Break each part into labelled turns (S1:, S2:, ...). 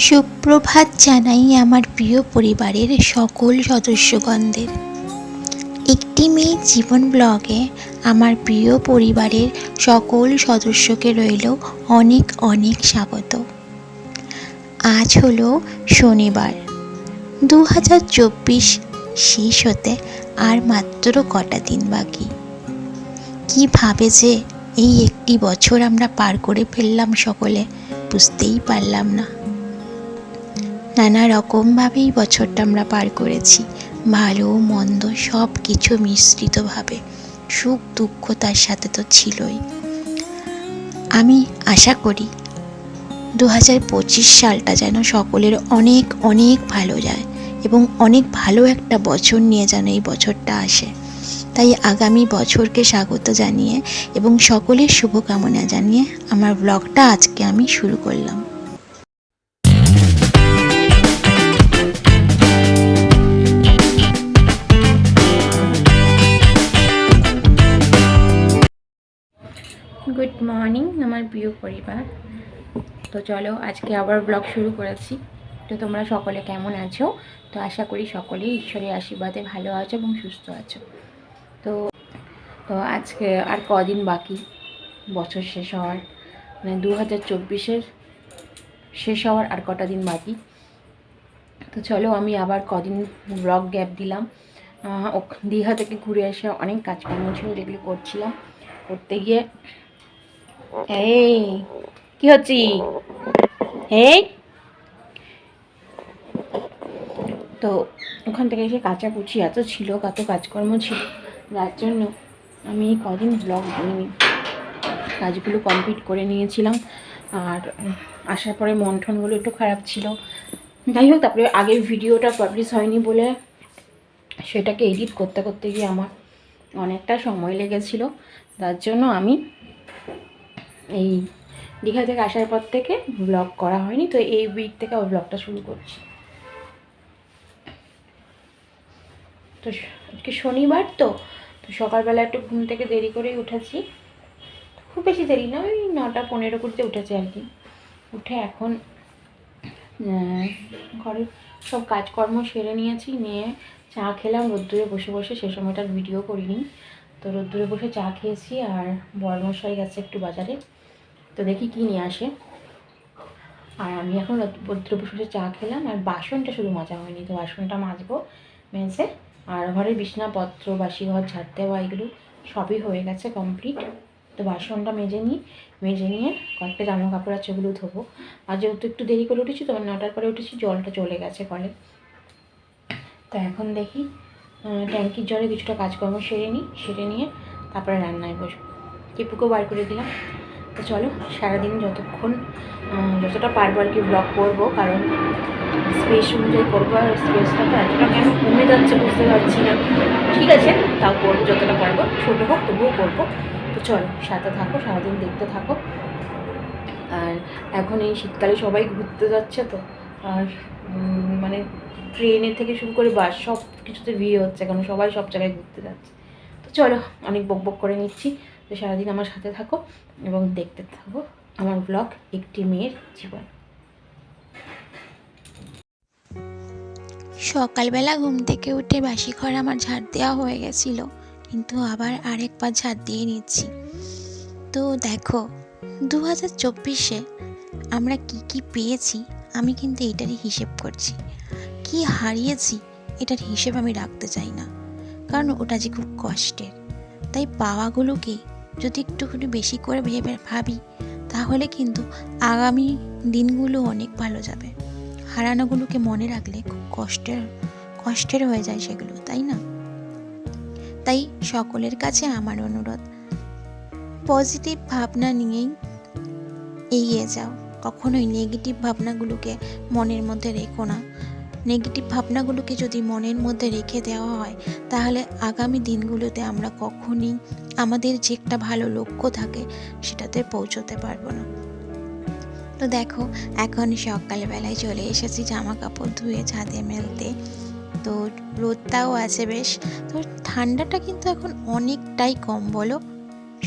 S1: সুপ্রভাত জানাই আমার প্রিয় পরিবারের সকল সদস্যগণদের। একটি মেয়ের জীবন ব্লগে আমার প্রিয় পরিবারের সকল সদস্যকে রইল অনেক অনেক স্বাগত। আজ হলো শনিবার, 2024 শেষ হতে আর মাত্র কটা দিন বাকি। কীভাবে যে এই একটি বছর আমরা পার করে ফেললাম সকলে বুঝতেই পারলাম না। নানা রকমভাবেই বছরটা আমরা পার করেছি, ভালো মন্দ সব কিছু মিশ্রিতভাবে, সুখ দুঃখ তার সাথে তো ছিলই। আমি আশা করি 2025 সালটা যেন সকলের অনেক অনেক ভালো যায় এবং অনেক ভালো একটা বছর নিয়ে যেন এই বছরটা আসে। তাই আগামী বছরকে স্বাগত জানিয়ে এবং সকলের শুভকামনা জানিয়ে আমার ব্লগটা আজকে আমি শুরু করলাম। গুড মর্নিং আমার প্রিয় পরিবার। তো চলো আজকে আবার ব্লগ শুরু করেছি। তো তোমরা সকলে কেমন আছো? তো আশা করি সকলেই ঈশ্বরের আশীর্বাদে ভালো আছো এবং সুস্থ আছো। তো তো আজকে আর কদিন বাকি বছর শেষ হওয়ার, মানে 2024-এর শেষ হওয়ার আর কটা দিন বাকি। তো চলো আমি আবার কদিন ব্লগ গ্যাপ দিলাম। দীঘা থেকে ঘুরে এসে অনেক কাজকর্ম ছিল যেগুলো করছিলাম, করতে গিয়ে এই কি হচ্ছি এই তো ওখান থেকে এসে কাচাকুচি এত ছিল, কত কাজকর্ম ছিল, যার জন্য আমি কদিন ব্লগ দিইনি। কাজগুলো কমপ্লিট করে নিয়েছিলাম আর আসার পরে মন টনগুলো একটু খারাপ ছিল। যাই হোক, তারপরে আগের ভিডিওটা পাবলিশ হয়নি বলে সেটাকে এডিট করতে করতে গিয়ে আমার অনেকটা সময় লেগেছিল, তার জন্য আমি এই দীঘা থেকে আসার পর থেকে ব্লগ করা হয়নি। তো এই উইক থেকে ওই ব্লগটা শুরু করছি। তো আজকে শনিবার, তো সকালবেলা একটু ঘুম থেকে দেরি করেই উঠেছি, খুব বেশি দেরি না, ওই 9:15 উঠেছি আর কি। উঠে এখন ঘরের সব কাজকর্ম সেরে নিয়েছি, নিয়ে চা খেলাম রোদ্দুরে বসে বসে। সে সময়টার ভিডিও করিনি, তো রোদ্দুরে বসে চা খেয়েছি। আর বড়মশাই গেছে একটু বাজারে, তো দেখি কী নিয়ে আসে। আর আমি এখন রোদ্দুরে বসে বসে চা খেলাম, আর বাসনটা শুধু মাজা হয়নি, তো বাসনটা মাজবো মেজে। আর ঘরের বিছনাপত্র, বাসি ঘর ঝাড় দেওয়া এগুলো সবই হয়ে গেছে কমপ্লিট। তো বাসনটা মেজে নিয়ে কয়েকটা জামা কাপড় আছে ওগুলো ধোবো। আর যেহেতু একটু দেরি করে উঠেছি, তোমার 9টার পরে উঠেছি, জলটা চলে গেছে কলে। তো এখন দেখি ট্যাঙ্কির জলে কিছুটা কাজকর্ম সেরে নিয়ে তারপরে রান্নায় বসবো। টিপুকেও বার করে দিলাম। তো চলো সারাদিন যতটা পারবো আর কি ব্লগ করবো, কারণ স্পেস অনুযায়ী করবো। আর স্পেসটা তো এতটা কেন কমে যাচ্ছে বুঝতে পারছি না। ঠিক আছে, তাও করবো যতটা পারবো, ছোটো হোক তবুও করবো। তো চলো সাথে থাকো, সারাদিন দেখতে থাকো। আর এখন এই শীতকালে সবাই ঘুরতে যাচ্ছে, তো আর মানে ট্রেনের থেকে শুরু করে বাস সব কিছুতে ভিড় হচ্ছে, কারণ সবাই সব জায়গায় ঘুরতে যাচ্ছে। তো চলো অনেক বক করে নিচ্ছি। তো সারাদিন আমার সাথে থাকো এবং দেখতে থাকো আমার ব্লগ একটি মেয়ের জীবন। সকালবেলা ঘুম থেকে উঠে বাসি ঘর আমার ঝাড় দেওয়া হয়ে গেছিলো, কিন্তু আবার আরেকবার ঝাড় দিয়ে নিচ্ছি। তো দেখো 2024-এ আমরা কি পেয়েছি, আমি কিন্তু এটারই হিসেব করছি। কি হারিয়েছি এটার হিসেব আমি রাখতে চাই না, কারণ ওটা যে খুব কষ্টের। তাই পাওয়াগুলোকে যদি একটুখানি বেশি করে ভাবি, তাহলে কিন্তু আগামী দিনগুলো অনেক ভালো যাবে। হারানোগুলোকে মনে রাখলে খুব কষ্টের হয়ে যায় সেগুলো, তাই না? তাই সকলের কাছে আমার অনুরোধ, পজিটিভ ভাবনা নিয়েই এগিয়ে যাও। কখনোই নেগেটিভ ভাবনাগুলোকে মনের মধ্যে রেখো না। নেগেটিভ ভাবনাগুলোকে যদি মনের মধ্যে রেখে দেওয়া হয়, তাহলে আগামী দিনগুলোতে আমরা কখনোই আমাদের যে একটা ভালো লক্ষ্য থাকে সেটাতে পৌঁছতে পারবো না। তো দেখো এখন সকালবেলায় চলে এসেছি জামা কাপড় ধুয়ে ছাদে মেলতে। তো রোদটাও আছে বেশ, তো ঠান্ডাটা কিন্তু এখন অনেকটাই কম, বলো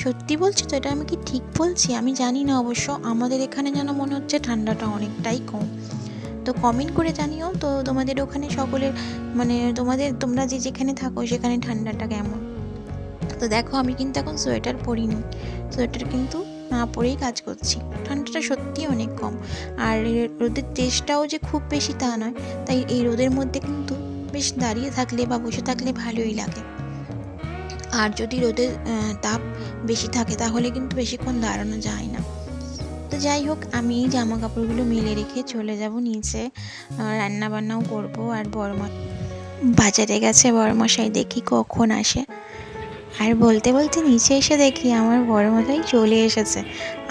S1: সত্যি বলছি তো? এটা আমি কি ঠিক বলছি আমি জানি না, অবশ্য আমাদের এখানে যেন মনে হচ্ছে ঠান্ডাটা অনেকটাই কম।
S2: তো কমেন্ট করে জানিও তো তোমাদের ওখানে সকলের মানে তোমরা যেখানে থাকো সেখানে ঠান্ডাটা কেমন। তো দেখো আমি কিন্তু এখন সোয়েটার পরিনি, সোয়েটার কিন্তু না পরেই কাজ করছি। ঠান্ডাটা সত্যিই অনেক কম, আর রোদের তেজটাও যে খুব বেশি তা নয়, তাই এই রোদের মধ্যে কিন্তু বেশ দাঁড়িয়ে থাকলে বা বসে থাকলে ভালোই লাগে। আর যদি রোদের তাপ বেশি থাকে তাহলে কিন্তু বেশিক্ষণ দাঁড়ানো যায় না। তো যাই হোক, আমি জামা কাপড়গুলো মেলে রেখে চলে যাব নিচে, রান্না বান্নাও করবো। আর বাজারে গেছে বড়মশাই, দেখি কখন আসে। আর বলতে বলতে নিচে এসে দেখি আমার বড়মশাই চলে এসেছে,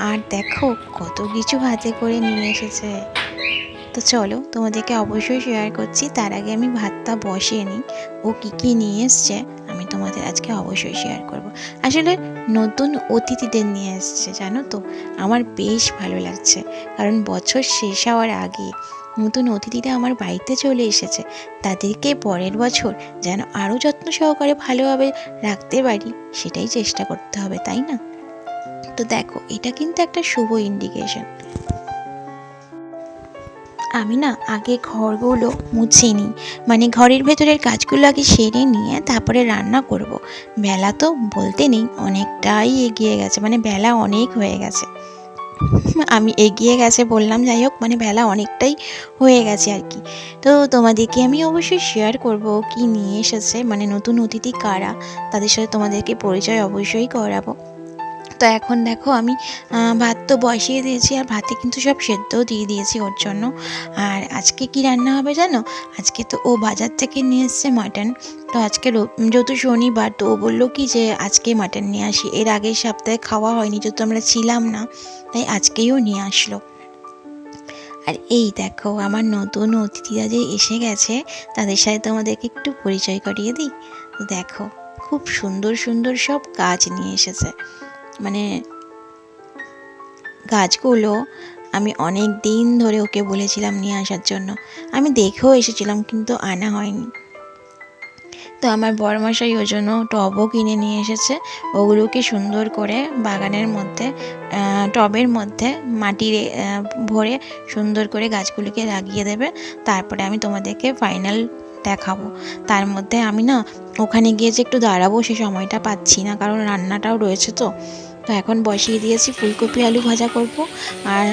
S2: আর দেখো কত কিছু হাতে করে নিয়ে এসেছে। তো চলো তোমাদেরকে অবশ্যই শেয়ার করছি, তার আগে আমি ভাতটা বসিয়ে নিই। ও কী কী নিয়ে এসছে আমি তোমাদের আজকে অবশ্যই শেয়ার করব। আসলে নতুন অতিথিদের নিয়ে এসছে জানো তো, আমার বেশ ভালো লাগছে, কারণ বছর শেষ হওয়ার আগে নতুন অতিথিরা আমার বাড়িতে চলে এসেছে। তাদেরকে পরের বছর যেন আরও যত্ন সহকারে ভালোভাবে রাখতে পারি, সেটাই চেষ্টা করতে হবে, তাই না? তো দেখো, এটা কিন্তু একটা শুভ ইন্ডিকেশন। আমি না আগে ঘরগুলো মুছে নিই, মানে ঘরের ভেতরের কাজগুলো আগে সেরে নিয়ে তারপরে রান্না করব। বেলা তো বলতে নেই, অনেকটাই এগিয়ে গেছে, মানে বেলা অনেক হয়ে গেছে। আমি এগিয়ে গেছে বললাম, যাই হোক মানে বেলা অনেকটাই হয়ে গেছে আর কি। তো তোমাদেরকে আমি অবশ্যই শেয়ার করব কি নিয়ে এসেছে, মানে নতুন অতিথি কারা, তাদের সাথে তোমাদেরকে পরিচয় অবশ্যই করাবো। তো এখন দেখো আমি ভাত তো বসিয়ে দিয়েছি, আর ভাতে কিন্তু সব সেদ্ধও দিয়ে দিয়েছি ওর জন্য। আর আজকে কি রান্না হবে জানো? আজকে তো ও বাজার থেকে নিয়ে এসছে মাটন। তো আজকে যেহেতু শনিবার, তো ও বললো কি যে আজকে মাটন নিয়ে আসি, এর আগের সপ্তাহে খাওয়া হয়নি যেহেতু আমরা ছিলাম না, তাই আজকেও নিয়ে আসলো। আর এই দেখো আমার নতুন অতিথিরা যে এসে গেছে, তাদের সাথে তোমাদেরকে একটু পরিচয় করিয়ে দিই। তো দেখো খুব সুন্দর সুন্দর সব গাছ নিয়ে এসেছে, মানে গাছগুলো আমি অনেক দিন ধরে ওকে বলেছিলাম নিয়ে আসার জন্য, আমি দেখেও এসেছিলাম কিন্তু আনা হয়নি। তো আমার বড়মশাই ওই জন্য টবও কিনে নিয়ে এসেছে, ওগুলোকে সুন্দর করে বাগানের মধ্যে টবের মধ্যে মাটি ভরে সুন্দর করে গাছগুলিকে লাগিয়ে দেবে। তারপরে আমি তোমাদেরকে ফাইনাল দেখাবো। তার মধ্যে আমি না ওখানে গিয়ে যে একটু দাঁড়াবো সে সময়টা পাচ্ছি না, কারণ রান্নাটাও রয়েছে। তো তো এখন বসিয়ে দিয়েছি, ফুলকপি আলু ভাজা করব। আর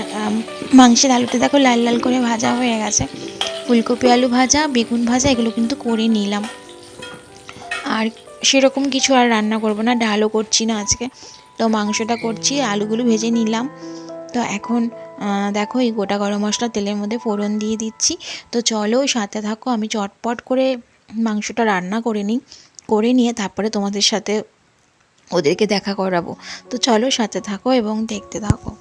S2: মাংসের আলুটা দেখো লাল লাল করে ভাজা হয়ে গেছে। ফুলকপি আলু ভাজা, বেগুন ভাজা এগুলো কিন্তু করে নিলাম। আর সেরকম কিছু আর রান্না করব না, ডালও করছি না আজকে। তো মাংসটা করছি, আলুগুলো ভেজে নিলাম। তো এখন দেখো এই গোটা গরম মশলা তেলের মধ্যে ফোড়ন দিয়ে দিচ্ছি। তো চলো সাথে থাকো, আমি চটপট করে মাংসটা রান্না করে নিই, করে নিয়ে তারপরে তোমাদের সাথে ওদেরকে দেখা করাবো। তো চলো সাথে থাকো এবং দেখতে থাকো।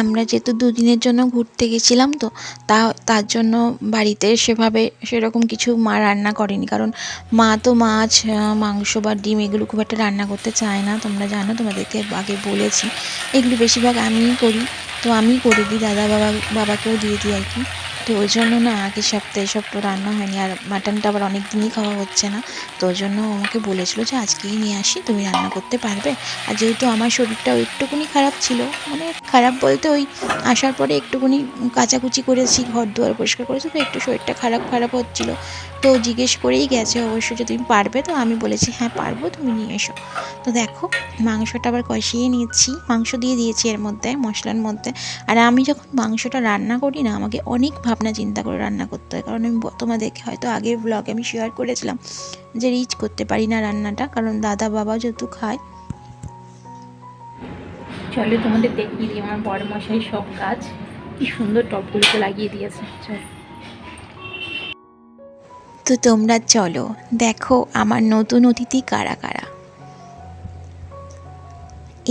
S2: আমরা যেহেতু দুদিনের জন্য ঘুরতে গেছিলাম, তো তার জন্য বাড়িতে সেরকম কিছু মা রান্না করেনি, কারণ মা তো মাছ মাংস বা ডিম এগুলো খুব একটা রান্না করতে চায় না। তোমরা জানো, তোমাদেরকে আগে বলেছি, এগুলো বেশিরভাগ আমিই করি। তো আমিই করে দিই, বাবাকেও দিয়ে দিই আর কি। তো ওই জন্য না আগের সপ্তাহে এসব রান্না হয়নি, আর মাটনটা আবার অনেক দিনই খাওয়া হচ্ছে না। তো ওই জন্য আমাকে বলেছিল যে আজকেই নিয়ে আসি, তুমি রান্না করতে পারবে। আর যেহেতু আমার শরীরটাও একটুকুনি খারাপ ছিল, মানে খারাপ বলতে ওই আসার পরে একটুকুনি কাচাকুচি করেছি, ঘর দুয়ার পরিষ্কার করেছি, তো একটু শরীরটা খারাপ খারাপ হচ্ছিলো। তো জিজ্ঞেস করেই গেছে অবশ্য যে তুমি পারবে, তো আমি বলেছি হ্যাঁ পারবো, তুমি নিয়ে এসো। তো দেখো মাংসটা আবার কষিয়ে নিচ্ছি, মাংস দিয়ে দিয়েছি এর মধ্যে মশলার মধ্যে। আর আমি যখন মাংসটা রান্না করি না, আমাকে অনেক ভাবনা চিন্তা করে রান্না করতে হয়, কারণ আমি তোমাদেরকে হয়তো আগের ব্লগে আমি শেয়ার করেছিলাম যে রিচ করতে পারি না রান্নাটা, কারণ দাদা বাবা যেহেতু খায়।
S1: চলো তোমাদের দেখিয়ে দিই আমার বড় মশাই সব কাজ, কি সুন্দর টবগুলোকে লাগিয়ে দিয়েছে। চলো
S2: তো তোমরা চলো দেখো আমার নতুন অতিথি কারা কারা।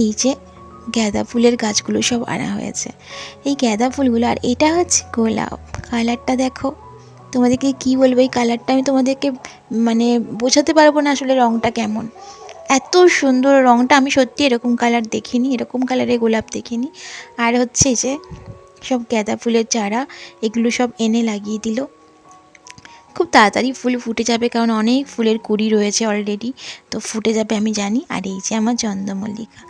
S2: এই যে গাঁদা ফুলের গাছগুলো সব আনা হয়েছে, এই গাঁদা ফুলগুলো, আর এটা হচ্ছে গোলাপ। কালারটা দেখো, তোমাদেরকে কি বলবো, এই কালারটা আমি তোমাদেরকে মানে বোঝাতে পারবো না আসলে রঙটা কেমন, এত সুন্দর রঙটা। আমি সত্যি এরকম কালার দেখিনি, এরকম কালারের গোলাপ দেখিনি। আর হচ্ছে যে সব গাঁদা ফুলের চারা এগুলো সব এনে লাগিয়ে দিল। খুব তাড়াতাড়ি ফুল ফুটে যাবে, কারণ অনেক ফুলের কুঁড়ি রয়েছে অলরেডি, তো ফুটে যাবে আমি জানি। আর এই যে আমার চন্দ্রমল্লিকা।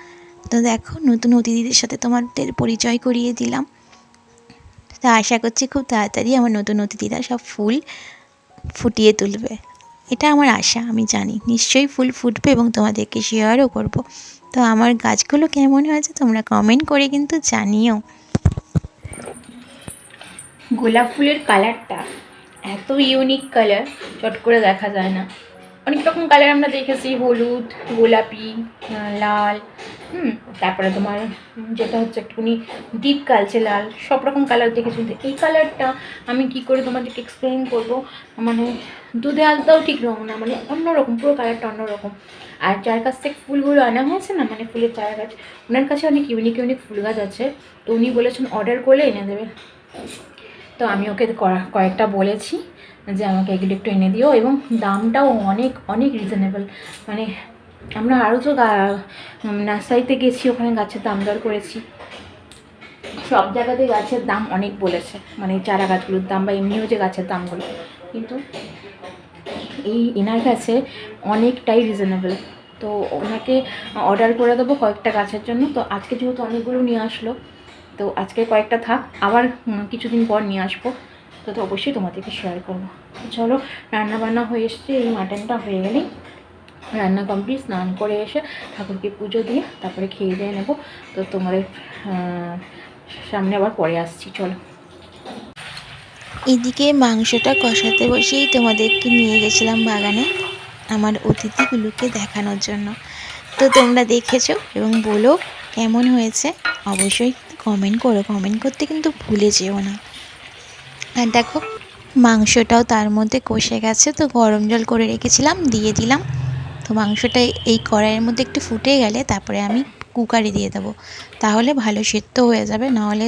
S2: তো দেখো, নতুন অতিথিদের সাথে তোমাদের পরিচয় করিয়ে দিলাম। তো আশা করছি খুব তাড়াতাড়ি আমার নতুন অতিথিরা সব ফুল ফুটিয়ে তুলবে, এটা আমার আশা। আমি জানি নিশ্চয়ই ফুল ফুটবে এবং তোমাদেরকে শেয়ারও করব। তো আমার গাছগুলো কেমন হয়েছে তোমরা কমেন্ট করে কিন্তু জানিও।
S1: গোলাপ ফুলের কালারটা এত ইউনিক কালার, চট করে দেখা যায় না। অনেক রকম কালার আমরা দেখেছি, হলুদ, গোলাপি, লাল, তারপরে তোমার যেটা হচ্ছে একটুখানি ডিপ কালচে লাল, সব রকম কালার দেখেছি। কিন্তু এই কালারটা আমি কি করে তোমাদেরকে এক্সপ্লেন করবো, মানে দুধে আলতাও ঠিক রঙ না, মানে অন্যরকম, পুরো কালারটা অন্যরকম। আর যার কাছ থেকে ফুলগুলো আনা হয়েছে না, মানে ফুলের চারা গাছ, ওনার কাছে অনেক ইউনিক ইউনিক ফুল গাছ আছে। তো উনি বলেছেন অর্ডার করলে এনে দেবে। তো আমি ওকে কয়েকটা বলেছি যে আমাকে এগুলো একটু এনে দিও, এবং দামটাও অনেক অনেক রিজনেবল। মানে আমরা আরও তো নার্সারিতে গেছি, ওখানে গাছের দাম দর করেছি, সব জায়গাতে গাছের দাম অনেক বলেছে, মানে চারা গাছগুলোর দাম বা এমনিও যে গাছের দামগুলো, কিন্তু এই এনার কাছে অনেকটাই রিজনেবল। তো ওনাকে অর্ডার করে দেবো কয়েকটা গাছের জন্য। তো আজকে যেহেতু অনেকগুলো নিয়ে আসলো, তো আজকে কয়েকটা থাক, আবার কিছুদিন পর নিয়ে আসবো। তো অবশ্যই তোমাদেরকে শেয়ার করবো। চলো, রান্নাবান্না হয়ে এসছে, এই মাটনটা হয়ে গেলেই রান্না কমপ্লিট। স্নান করে এসে ঠাকুরকে পুজো দিয়ে তারপরে খেয়ে দিয়ে নেবো। তো তোমাদের সামনে আবার পরে আসছি, চলো।
S2: এদিকে মাংসটা কষাতে বসেই তোমাদেরকে নিয়ে গেছিলাম বাগানে আমার অতিথিগুলোকে দেখানোর জন্য। তো তোমরা দেখেছো এবং বলো কেমন হয়েছে, অবশ্যই কমেন্ট করো। কমেন্ট করতে কিন্তু ভুলে যেও না। আর দেখো, মাংসটাও তার মধ্যে কষে গেছে, তো গরম জল করে রেখেছিলাম, দিয়ে দিলাম। তো মাংসটা এই কড়াইয়ের মধ্যে একটু ফুটে গেলে তারপরে আমি কুকারে দিয়ে দেবো, তাহলে ভালো সেদ্ধ হয়ে যাবে। নাহলে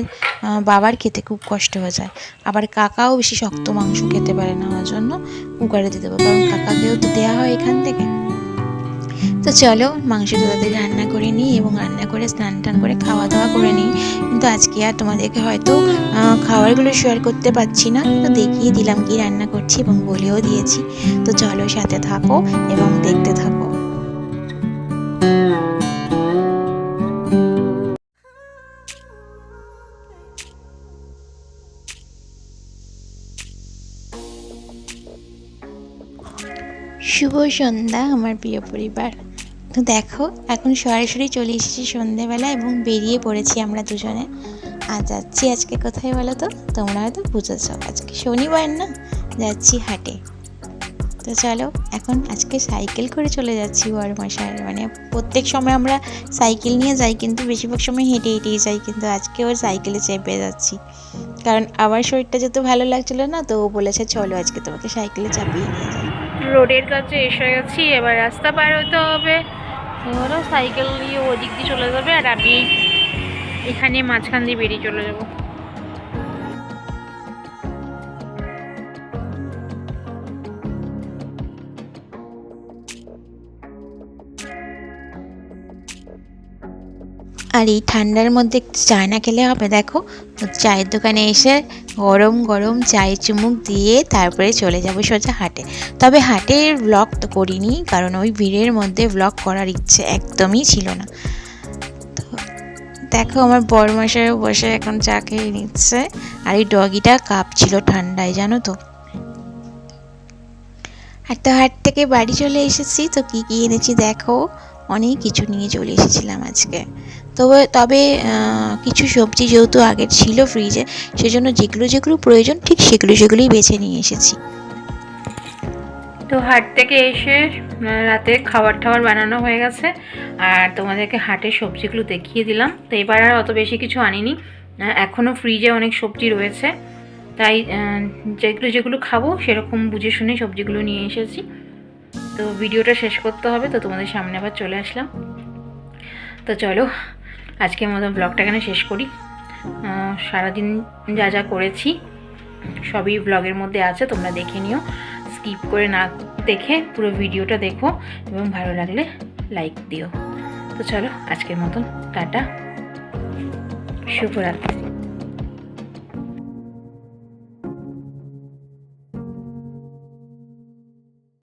S2: বাবার খেতে খুব কষ্ট হয়ে যায়। আবার কাকাও বেশি শক্ত মাংস খেতে পারে না, ওর জন্য কুকারে দিয়ে দেবো, কারণ কাকাকেও তো দেওয়া হয় এখান থেকে। তো চলো, মাংসটা তাদের রান্না করে নিই এবং রান্না করে স্নান টান করে খাওয়া দাওয়া করে নিই। কিন্তু আজকে আর তোমাদেরকে হয়তো খাবারগুলো শেয়ার করতে পারছি না, তো দেখিয়ে দিলাম কি রান্না করছি এবং বলেও দিয়েছি। তো চলো, সাথে থাকো এবং দেখতে থাকো। শুভ সন্ধ্যা আমার প্রিয় পরিবার। তো দেখো, এখন সরাসরি চলে এসেছি সন্ধ্যেবেলা এবং বেরিয়ে পড়েছি আমরা দুজনে। আর যাচ্ছি আজকে কোথায় বলো তো? তোমরা হয়তো বুঝেছ, আজকে শনিবার না, যাচ্ছি হাটে। তো চলো, এখন আজকে সাইকেল করে চলে যাচ্ছি বড়মশাইয়ের, মানে প্রত্যেক সময় আমরা সাইকেল নিয়ে যাই, কিন্তু বেশিরভাগ সময় হেঁটে হেঁটেই যাই, কিন্তু আজকে ওর সাইকেলে চেপে যাচ্ছি, কারণ আমার শরীরটা যেহেতু ভালো লাগছিল না, তো ও বলেছে চলো আজকে তোমাকে সাইকেলে চাপিয়ে নিয়ে যাই।
S1: রোডের কাছে এসে গেছি, এবার রাস্তা পার হতে হবে। ওরা সাইকেল দিয়ে ওদিক দিয়ে চলে যাবে, আর আমি এখানে মাঝখান দিয়ে বেরিয়ে চলে যাবো।
S2: আর এই ঠান্ডার মধ্যে একটু চা না খেলে হবে। দেখো, চায়ের দোকানে এসে গরম গরম চায়ে চুমুক দিয়ে তারপরে চলে যাব সোজা হাটে। তবে হাটের ব্লগ তো করিনি, কারণ ওই ভিড়ের মধ্যে ব্লগ করার ইচ্ছে একদমই ছিল না। তো দেখো, আমার বড়মশাইও বসে এখন চা খেয়ে নিচ্ছে, আর এই ডগিটা কাঁপছিল ঠান্ডায়, জানো তো। আর তো হাট থেকে বাড়ি চলে এসেছি। তো কী কী এনেছি দেখো, অনেক কিছু নিয়ে চলে এসেছিলাম আজকে। তবে কিছু সবজি যেহেতু আগের ছিল ফ্রিজে, সেজন্য যেগুলো যেগুলো প্রয়োজন ঠিক সেগুলোই বেছে নিয়ে এসেছি।
S1: তো হাট থেকে এসে রাতে খাবার টাবার বানানো হয়ে গেছে, আর তোমাদেরকে হাটের সবজিগুলো দেখিয়ে দিলাম। তো এবার আর অত বেশি কিছু আনিনি, এখনও ফ্রিজে অনেক সবজি রয়েছে, তাই যেগুলো যেগুলো খাবো সেরকম বুঝে শুনে সবজিগুলো নিয়ে এসেছি। তো ভিডিওটা শেষ করতে হবে, তো তোমাদের সামনে আবার চলে আসলাম। তো চলো, আজকের মতো ব্লগটা এখানে শেষ করি। সারাদিন যা যা করেছি সবই ব্লগের মধ্যে আছে, তোমরা দেখে নিও, স্কিপ করে না দেখে পুরো ভিডিওটা দেখো, এবং ভালো লাগলে লাইক দিও। তো চলো, আজকের মতন টাটা, শুভরাত্রি।